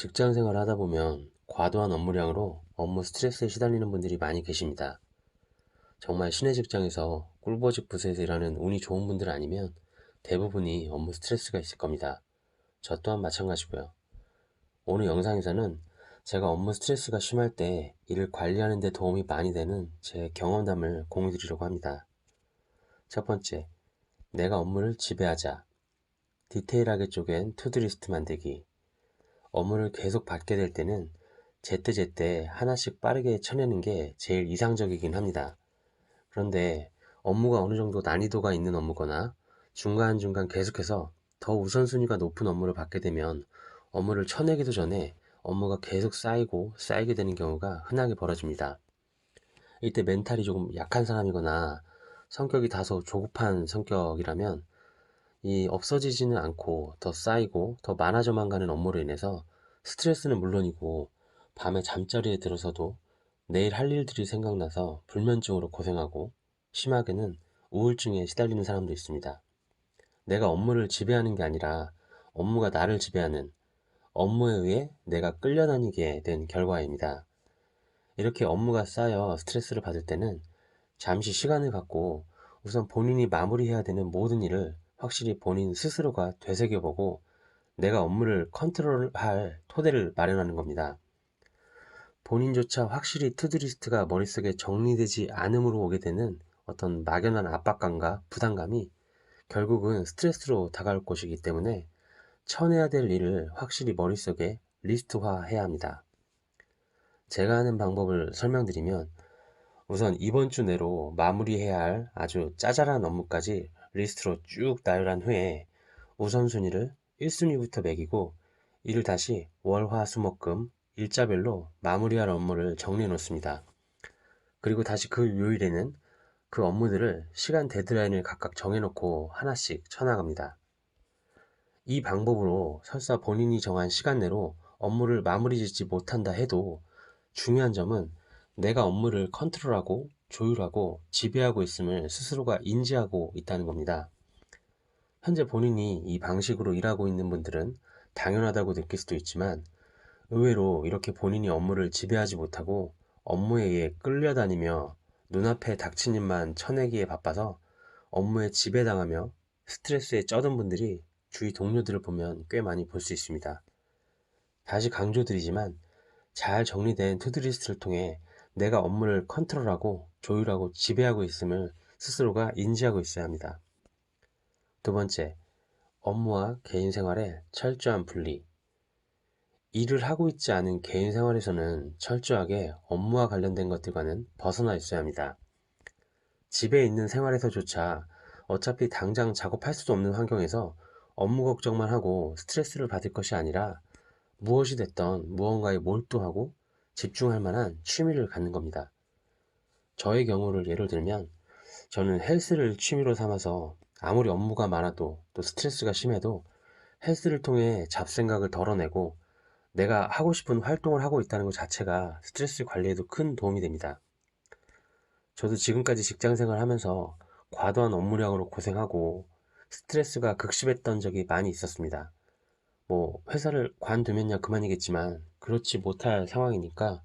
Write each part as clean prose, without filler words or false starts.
직장 생활을 하다 보면 과도한 업무량으로 업무 스트레스에 시달리는 분들이 많이 계십니다. 정말 신의 직장에서 꿀보직 부서에서 일하는 운이 좋은 분들 아니면 대부분이 업무 스트레스가 있을 겁니다. 저 또한 마찬가지고요. 오늘 영상에서는 제가 업무 스트레스가 심할 때 일을 관리하는 데 도움이 많이 되는 제 경험담을 공유 드리려고 합니다. 첫 번째, 내가 업무를 지배하자. 디테일하게 쪼갠 투두리스트 만들기. 업무를 계속 받게 될 때는 제때제때 하나씩 빠르게 쳐내는 게 제일 이상적이긴 합니다. 그런데 업무가 어느 정도 난이도가 있는 업무거나 중간중간 계속해서 더 우선순위가 높은 업무를 받게 되면 업무를 쳐내기도 전에 업무가 계속 쌓이고 쌓이게 되는 경우가 흔하게 벌어집니다. 이때 멘탈이 조금 약한 사람이거나 성격이 다소 조급한 성격이라면 이 없어지지는 않고 더 쌓이고 더 많아져만 가는 업무로 인해서 스트레스는 물론이고 밤에 잠자리에 들어서도 내일 할 일들이 생각나서 불면증으로 고생하고 심하게는 우울증에 시달리는 사람도 있습니다. 내가 업무를 지배하는 게 아니라 업무가 나를 지배하는, 업무에 의해 내가 끌려다니게 된 결과입니다. 이렇게 업무가 쌓여 스트레스를 받을 때는 잠시 시간을 갖고 우선 본인이 마무리해야 되는 모든 일을 확실히 본인 스스로가 되새겨보고 내가 업무를 컨트롤할 토대를 마련하는 겁니다. 본인조차 확실히 투두리스트가 머릿속에 정리되지 않음으로 오게 되는 어떤 막연한 압박감과 부담감이 결국은 스트레스로 다가올 것이기 때문에 쳐내야 될 일을 확실히 머릿속에 리스트화해야 합니다. 제가 하는 방법을 설명드리면 우선 이번 주 내로 마무리해야 할 아주 짜잘한 업무까지 리스트로 쭉 나열한 후에 우선순위를 1순위부터 매기고 이를 다시 월, 화, 수, 목, 금 일자별로 마무리할 업무를 정리해 놓습니다. 그리고 다시 그 요일에는 그 업무들을 시간 데드라인을 각각 정해놓고 하나씩 쳐나갑니다. 이 방법으로 설사 본인이 정한 시간 내로 업무를 마무리 짓지 못한다 해도 중요한 점은 내가 업무를 컨트롤하고 조율하고 지배하고 있음을 스스로가 인지하고 있다는 겁니다. 현재 본인이 이 방식으로 일하고 있는 분들은 당연하다고 느낄 수도 있지만 의외로 이렇게 본인이 업무를 지배하지 못하고 업무에 의해 끌려다니며 눈앞에 닥친 일만 쳐내기에 바빠서 업무에 지배당하며 스트레스에 쩌든 분들이 주위 동료들을 보면 꽤 많이 볼 수 있습니다. 다시 강조드리지만 잘 정리된 투두리스트를 통해 내가 업무를 컨트롤하고 조율하고 지배하고 있음을 스스로가 인지하고 있어야 합니다. 두 번째, 업무와 개인 생활의 철저한 분리. 일을 하고 있지 않은 개인 생활에서는 철저하게 업무와 관련된 것들과는 벗어나 있어야 합니다. 집에 있는 생활에서조차 어차피 당장 작업할 수도 없는 환경에서 업무 걱정만 하고 스트레스를 받을 것이 아니라 무엇이 됐던 무언가에 몰두하고 집중할 만한 취미를 갖는 겁니다. 저의 경우를 예를 들면 저는 헬스를 취미로 삼아서 아무리 업무가 많아도 또 스트레스가 심해도 헬스를 통해 잡생각을 덜어내고 내가 하고 싶은 활동을 하고 있다는 것 자체가 스트레스 관리에도 큰 도움이 됩니다. 저도 지금까지 직장 생활 하면서 과도한 업무량으로 고생하고 스트레스가 극심했던 적이 많이 있었습니다. 뭐 회사를 관두면야 그만이겠지만 그렇지 못할 상황이니까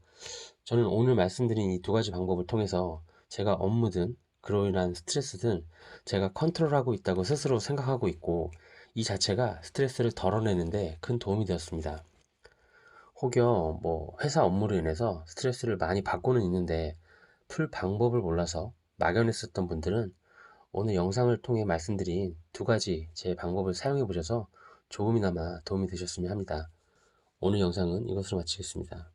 저는 오늘 말씀드린 이 두 가지 방법을 통해서 제가 업무든 그로 인한 스트레스든 제가 컨트롤하고 있다고 스스로 생각하고 있고 이 자체가 스트레스를 덜어내는데 큰 도움이 되었습니다. 혹여 뭐 회사 업무로 인해서 스트레스를 많이 받고는 있는데 풀 방법을 몰라서 막연했었던 분들은 오늘 영상을 통해 말씀드린 두 가지 제 방법을 사용해 보셔서 조금이나마 도움이 되셨으면 합니다. 오늘 영상은 이것으로 마치겠습니다.